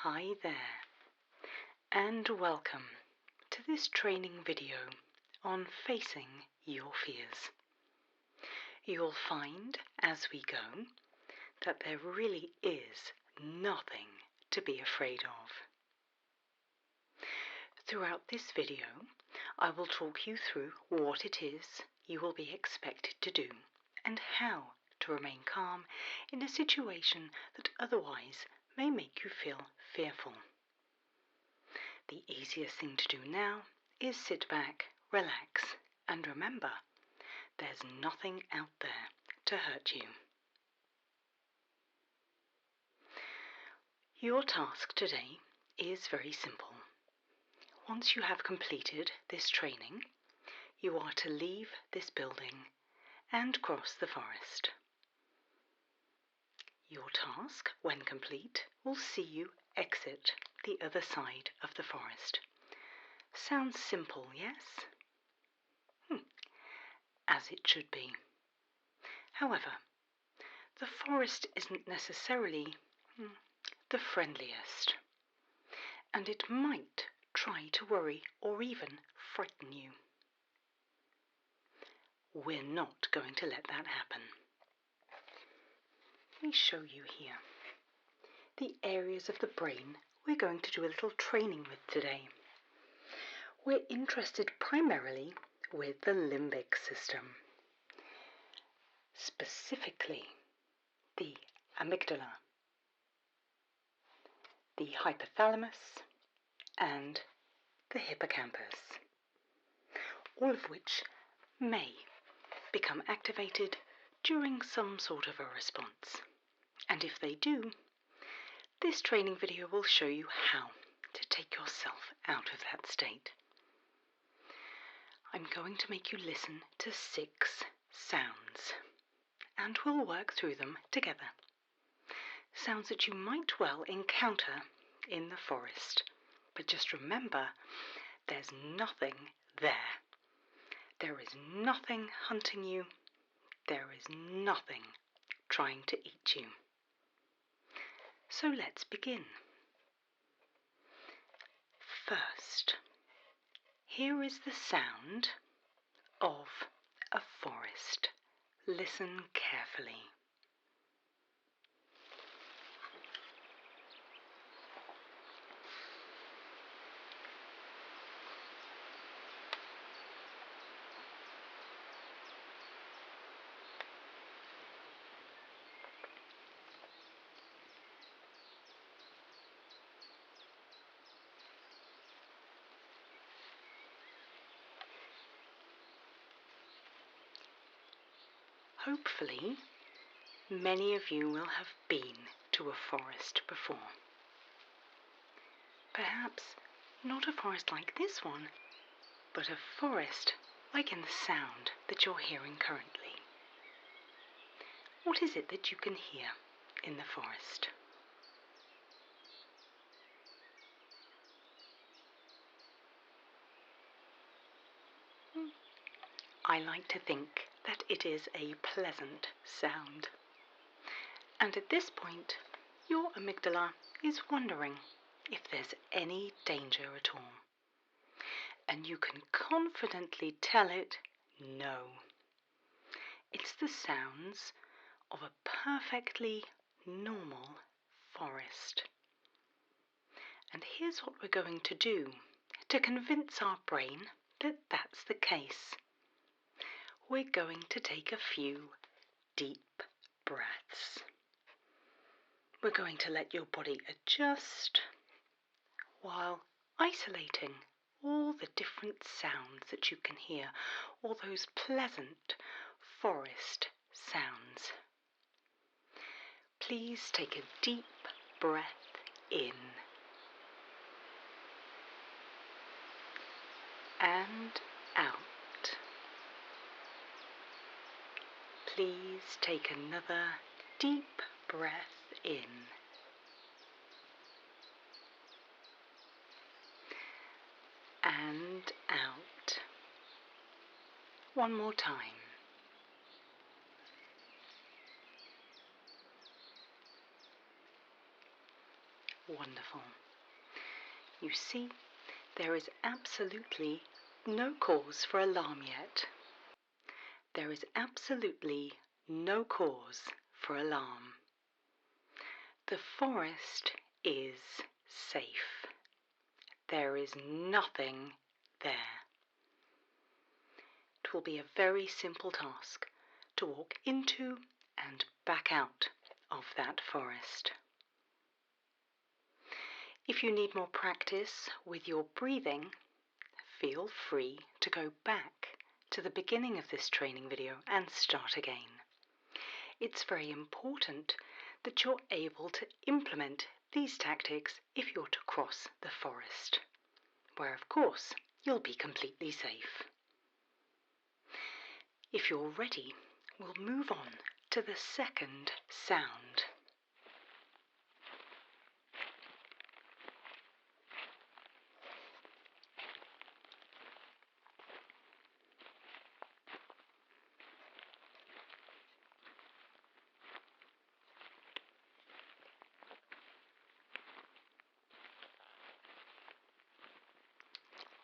Hi there, and welcome to this training video on facing your fears. You'll find as we go that there really is nothing to be afraid of. Throughout this video, I will talk you through what it is you will be expected to do and how to remain calm in a situation that otherwise may make you feel fearful. The easiest thing to do now is sit back, relax, and remember, there's nothing out there to hurt you. Your task today is very simple. Once you have completed this training, you are to leave this building and cross the forest. Your task, when complete, will see you exit the other side of the forest. Sounds simple, yes? As it should be. However, the forest isn't necessarily the friendliest, and it might try to worry or even frighten you. We're not going to let that happen. Let me show you here the areas of the brain we're going to do a little training with today. We're interested primarily with the limbic system, specifically the amygdala, the hypothalamus, and the hippocampus, all of which may become activated during some sort of a response. And if they do, this training video will show you how to take yourself out of that state. I'm going to make you listen to 6 sounds, and we'll work through them together. Sounds that you might well encounter in the forest, but just remember, there's nothing there. There is nothing hunting you. There is nothing trying to eat you. So let's begin. First, here is the sound of a forest. Listen carefully. Hopefully, many of you will have been to a forest before. Perhaps not a forest like this one, but a forest like in the sound that you're hearing currently. What is it that you can hear in the forest? I like to think that it is a pleasant sound. And at this point, your amygdala is wondering if there's any danger at all. And you can confidently tell it no. It's the sounds of a perfectly normal forest. And here's what we're going to do to convince our brain that that's the case. We're going to take a few deep breaths. We're going to let your body adjust while isolating all the different sounds that you can hear, all those pleasant forest sounds. Please take a deep breath in and out. Please take another deep breath in and out. One more time. Wonderful. You see, there is absolutely no cause for alarm yet. There is absolutely no cause for alarm. The forest is safe. There is nothing there. It will be a very simple task to walk into and back out of that forest. If you need more practice with your breathing, feel free to go back to the beginning of this training video and start again. It's very important that you're able to implement these tactics if you're to cross the forest, where of course you'll be completely safe. If you're ready, we'll move on to the second sound.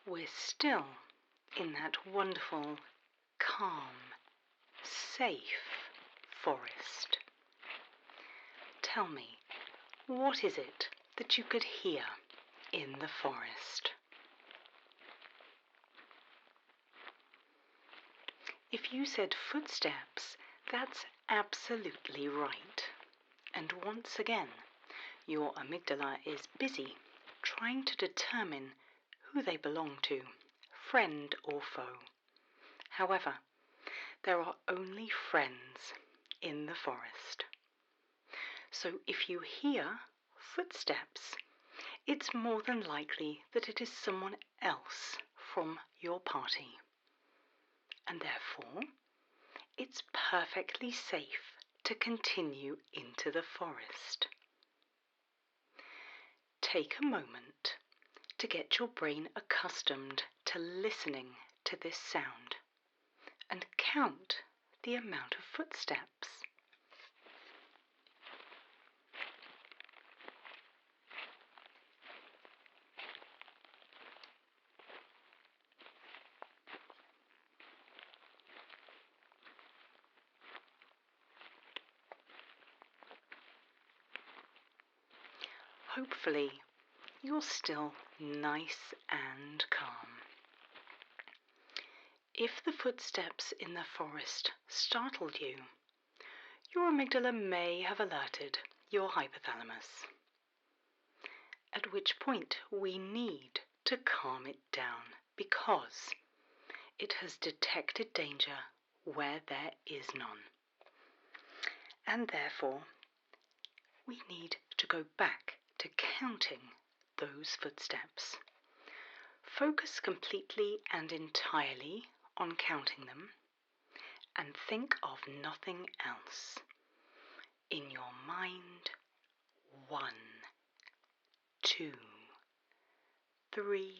We're still in that wonderful, calm, safe forest. Tell me, what is it that you could hear in the forest? If you said footsteps, that's absolutely right. And once again, your amygdala is busy trying to determine who they belong to, friend or foe. However, there are only friends in the forest. So if you hear footsteps, it's more than likely that it is someone else from your party. And therefore, it's perfectly safe to continue into the forest. Take a moment to get your brain accustomed to listening to this sound and count the amount of footsteps. Hopefully, you're still nice and calm. If the footsteps in the forest startled you, your amygdala may have alerted your hypothalamus, at which point we need to calm it down because it has detected danger where there is none. And therefore, we need to go back to counting those footsteps. Focus completely and entirely on counting them and think of nothing else. In your mind, 1, 2, 3,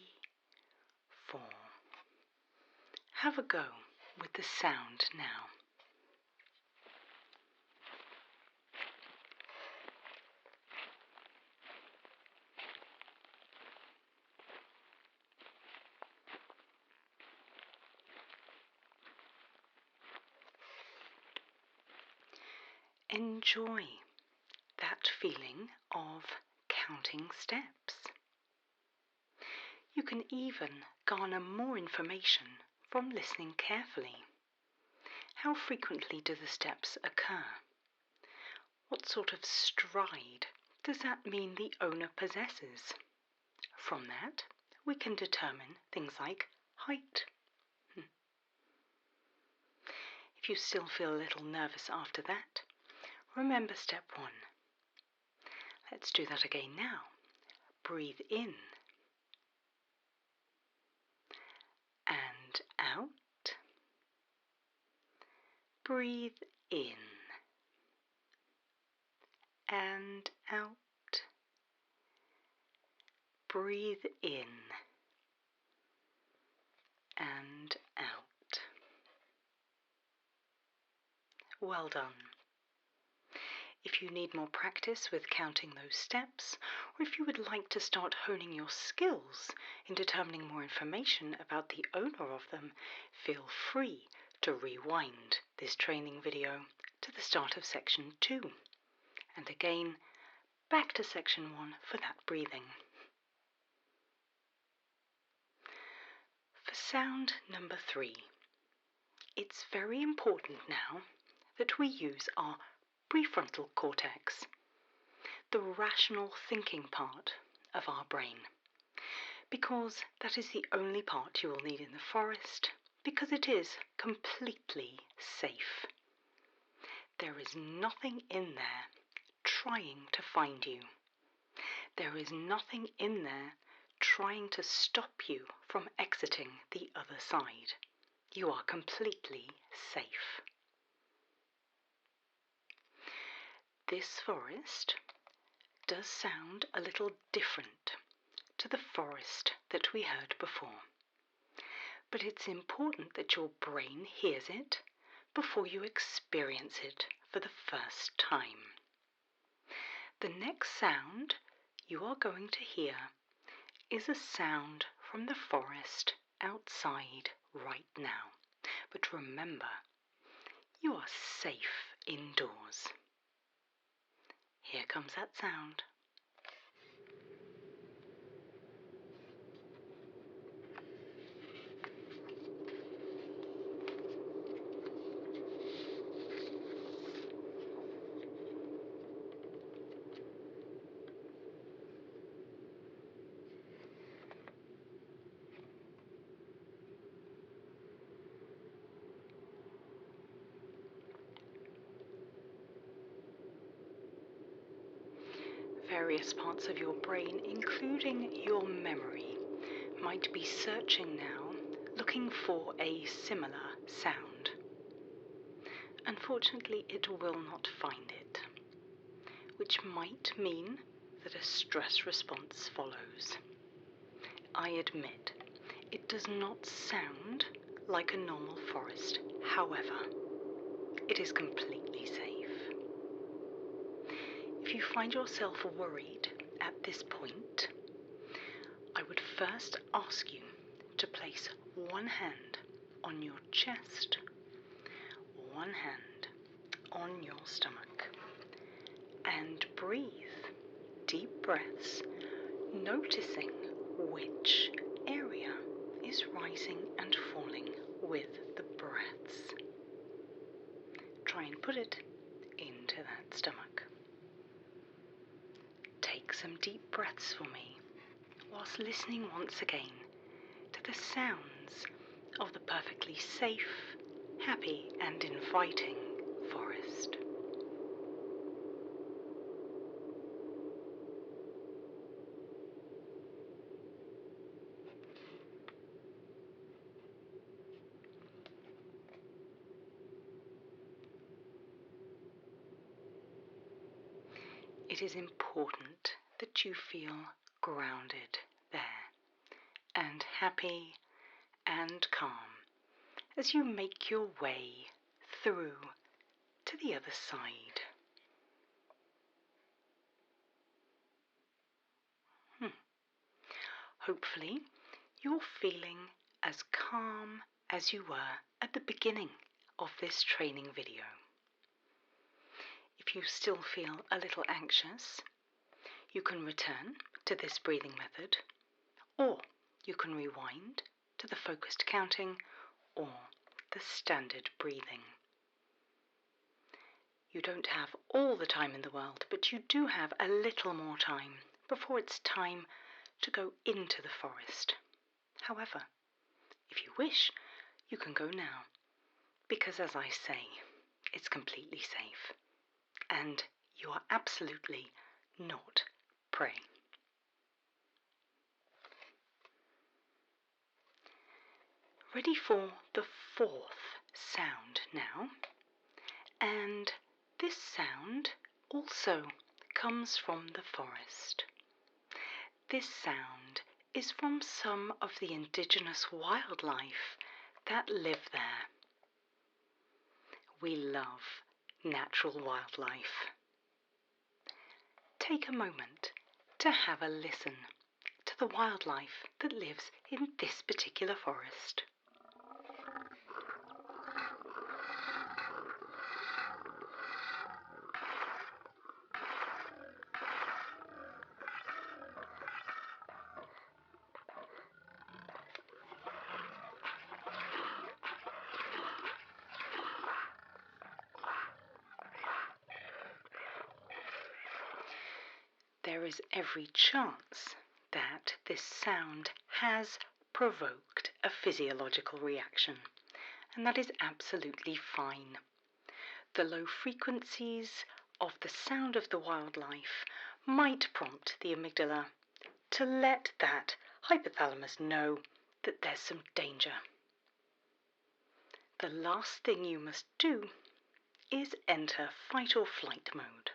4. Have a go with the sound now. Enjoy that feeling of counting steps. You can even garner more information from listening carefully. How frequently do the steps occur? What sort of stride does that mean the owner possesses? From that, we can determine things like height. If you still feel a little nervous after that, remember step 1. Let's do that again now. Breathe in and out. Breathe in and out. Breathe in and out. Well done. If you need more practice with counting those steps, or if you would like to start honing your skills in determining more information about the owner of them, feel free to rewind this training video to the start of section 2, and again back to section 1 for that breathing. For sound number 3, it's very important now that we use our prefrontal cortex, the rational thinking part of our brain, because that is the only part you will need in the forest, because it is completely safe. There is nothing in there trying to find you. There is nothing in there trying to stop you from exiting the other side. You are completely safe. This forest does sound a little different to the forest that we heard before, but it's important that your brain hears it before you experience it for the first time. The next sound you are going to hear is a sound from the forest outside right now. But remember, you are safe indoors. Here comes that sound. Various parts of your brain, including your memory, might be searching now, looking for a similar sound. Unfortunately, it will not find it, which might mean that a stress response follows. I admit, it does not sound like a normal forest. However, it is completely safe. If you find yourself worried at this point, I would first ask you to place one hand on your chest, one hand on your stomach, and breathe deep breaths, noticing which area is rising and falling with the breaths. Try and put it into that stomach. Take some deep breaths for me, whilst listening once again to the sounds of the perfectly safe, happy and inviting forest. It is important that you feel grounded there and happy and calm as you make your way through to the other side. Hopefully, you're feeling as calm as you were at the beginning of this training video. If you still feel a little anxious, you can return to this breathing method, or you can rewind to the focused counting or the standard breathing. You don't have all the time in the world, but you do have a little more time before it's time to go into the forest. However, if you wish, you can go now, because as I say, it's completely safe, and you are absolutely not prey. Ready for the fourth sound now, and this sound also comes from the forest. This sound is from some of the indigenous wildlife that live there. We love natural wildlife, take a moment to have a listen to the wildlife that lives in this particular forest. There is every chance that this sound has provoked a physiological reaction, and that is absolutely fine. The low frequencies of the sound of the wildlife might prompt the amygdala to let that hypothalamus know that there's some danger. The last thing you must do is enter fight or flight mode.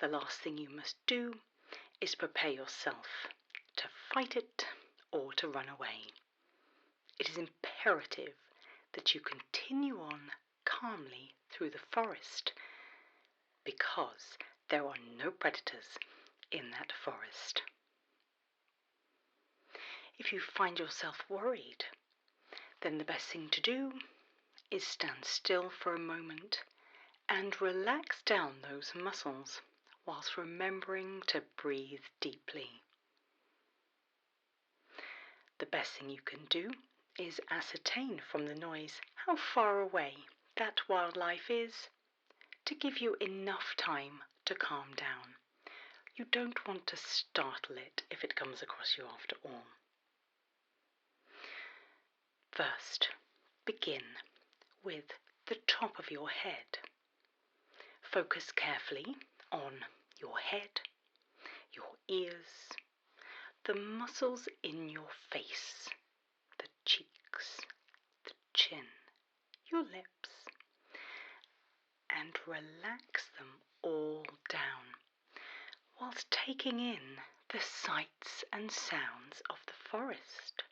The last thing you must do is prepare yourself to fight it or to run away. It is imperative that you continue on calmly through the forest because there are no predators in that forest. If you find yourself worried, then the best thing to do is stand still for a moment and relax down those muscles whilst remembering to breathe deeply. The best thing you can do is ascertain from the noise how far away that wildlife is to give you enough time to calm down. You don't want to startle it if it comes across you after all. First, begin with the top of your head. Focus carefully on your head, your ears, the muscles in your face, the cheeks, the chin, your lips, and relax them all down whilst taking in the sights and sounds of the forest.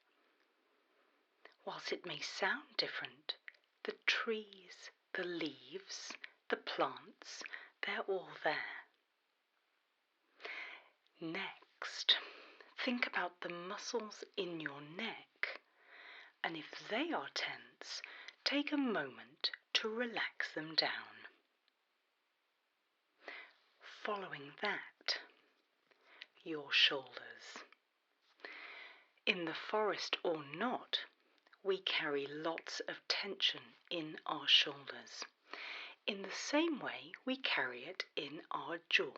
Whilst it may sound different, the trees, the leaves, the plants, they're all there. Next, think about the muscles in your neck, and if they are tense, take a moment to relax them down. Following that, your shoulders. In the forest or not, we carry lots of tension in our shoulders, in the same way we carry it in our jaw.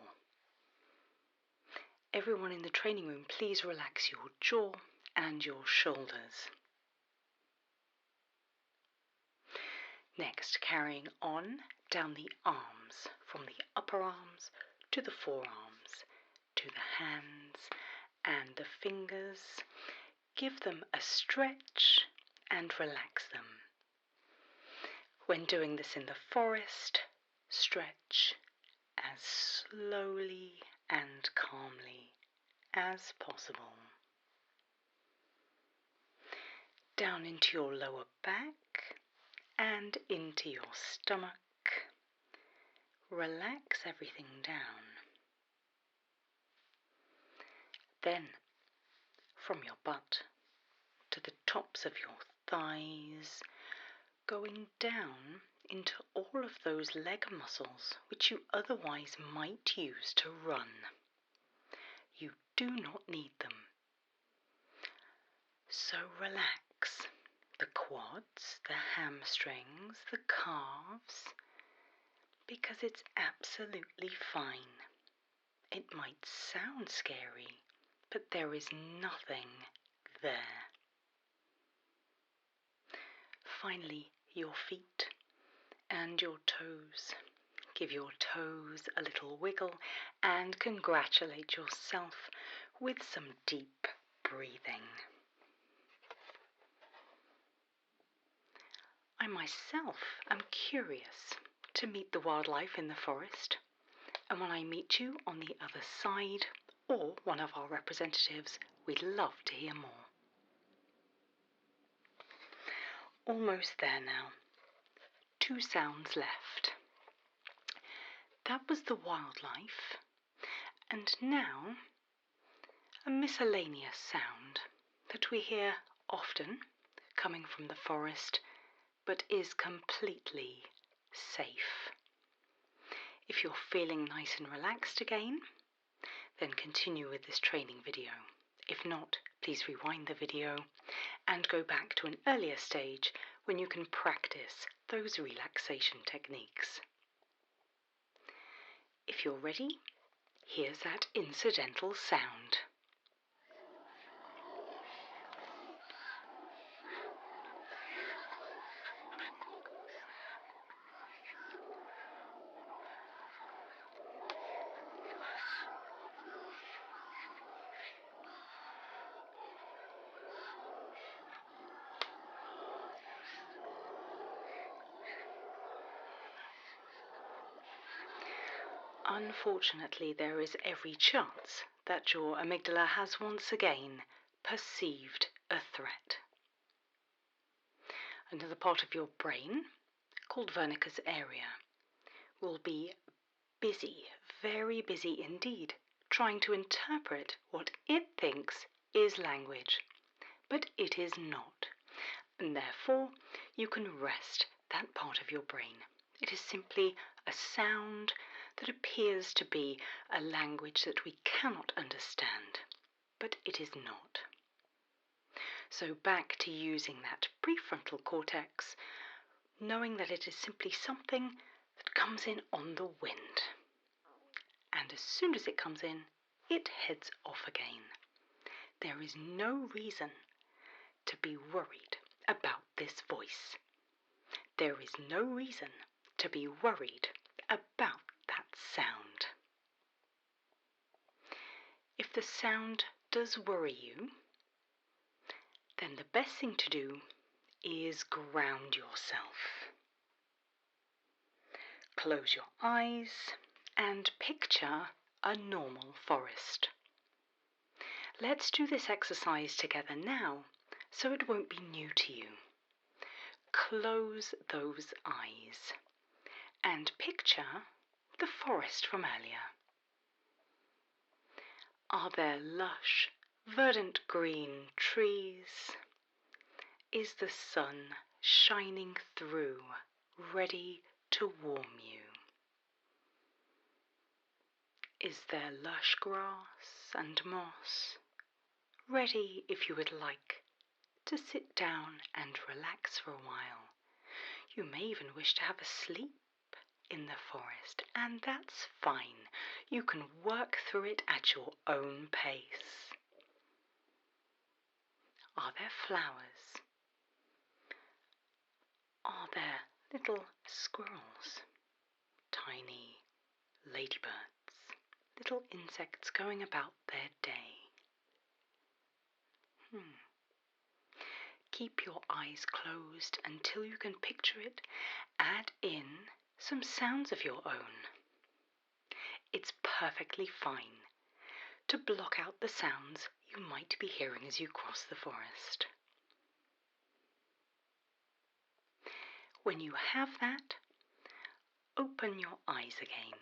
Everyone in the training room, please relax your jaw and your shoulders. Next, carrying on down the arms, from the upper arms to the forearms, to the hands and the fingers. Give them a stretch and relax them. When doing this in the forest, stretch as slowly and calmly as possible. Down into your lower back and into your stomach. Relax everything down. Then, from your butt to the tops of your thighs, going down into all of those leg muscles which you otherwise might use to run. You do not need them. So relax the quads, the hamstrings, the calves, because it's absolutely fine. It might sound scary, but there is nothing there. Finally, your feet and your toes. Give your toes a little wiggle and congratulate yourself with some deep breathing. I myself am curious to meet the wildlife in the forest, and when I meet you on the other side or one of our representatives, we'd love to hear more. Almost there now. 2 sounds left. That was the wildlife And now, a miscellaneous sound that we hear often coming from the forest, but is completely safe. If you're feeling nice and relaxed again, then continue with this training video. If not, please rewind the video and go back to an earlier stage when you can practice those relaxation techniques. If you're ready, here's that incidental sound. Unfortunately, there is every chance that your amygdala has once again perceived a threat. Another part of your brain, called Wernicke's area, will be busy, very busy indeed, trying to interpret what it thinks is language, but it is not, and therefore you can rest that part of your brain. It is simply a sound that appears to be a language that we cannot understand, but it is not. So back to using that prefrontal cortex, knowing that it is simply something that comes in on the wind. And as soon as it comes in, it heads off again. There is no reason to be worried about this voice. There is no reason to be worried about that sound. If the sound does worry you, then the best thing to do is ground yourself. Close your eyes and picture a normal forest. Let's do this exercise together now, so it won't be new to you. Close those eyes and picture the forest from earlier. Are there lush, verdant green trees? Is the sun shining through, ready to warm you? Is there lush grass and moss, ready if you would like to sit down and relax for a while? You may even wish to have a sleep in the forest, and that's fine. You can work through it at your own pace. Are there flowers? Are there little squirrels? Tiny ladybirds? Little insects going about their day? Keep your eyes closed until you can picture it. Add in some sounds of your own. It's perfectly fine to block out the sounds you might be hearing as you cross the forest. When you have that, open your eyes again.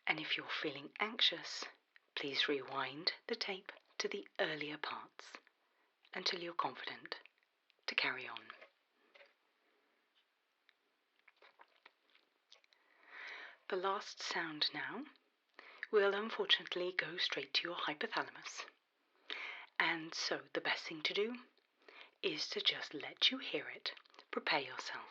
And if you're feeling anxious, please rewind the tape to the earlier parts until you're confident to carry on. The last sound now will unfortunately go straight to your hypothalamus. And so the best thing to do is to just let you hear it. Prepare yourself.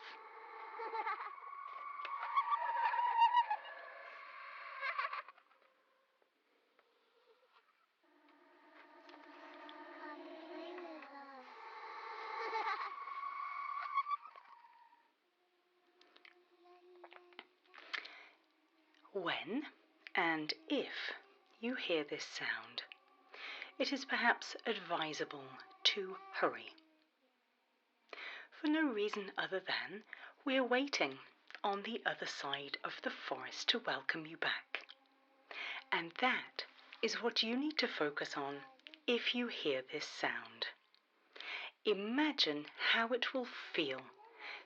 When and if you hear this sound, it is perhaps advisable to hurry. For no reason other than we're waiting on the other side of the forest to welcome you back. And that is what you need to focus on if you hear this sound. Imagine how it will feel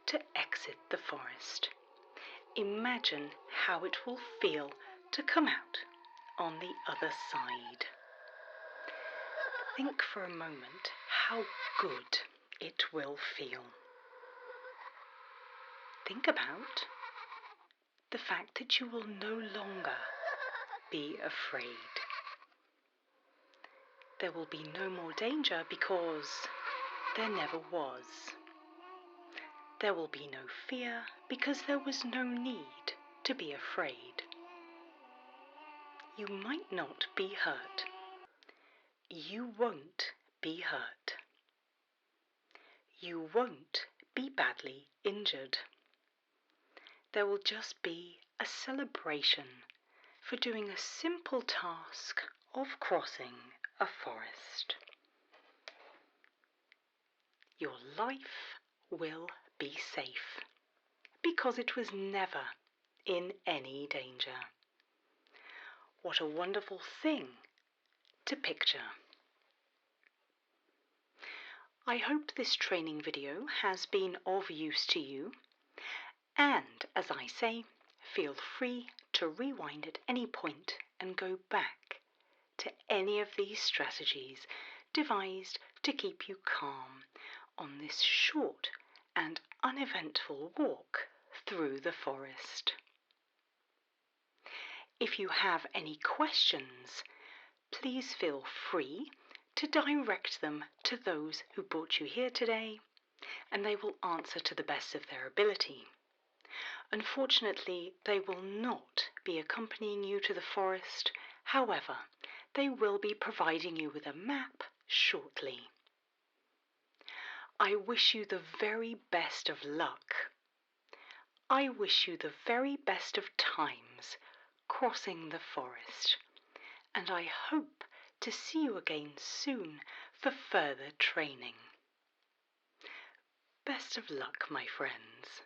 to exit the forest. Imagine how it will feel to come out on the other side. Think for a moment how good it will feel. Think about the fact that you will no longer be afraid. There will be no more danger because there never was. There will be no fear because there was no need to be afraid. You might not be hurt. You won't be hurt. You won't be badly injured. There will just be a celebration for doing a simple task of crossing a forest. Your life will be safe because it was never in any danger. What a wonderful thing to picture. I hope this training video has been of use to you, and as I say, feel free to rewind at any point and go back to any of these strategies devised to keep you calm on this short and uneventful walk through the forest. If you have any questions, please feel free to direct them to those who brought you here today, and they will answer to the best of their ability. Unfortunately, they will not be accompanying you to the forest. However, they will be providing you with a map shortly. I wish you the very best of luck. I wish you the very best of times crossing the forest, and I hope to see you again soon for further training. Best of luck, my friends.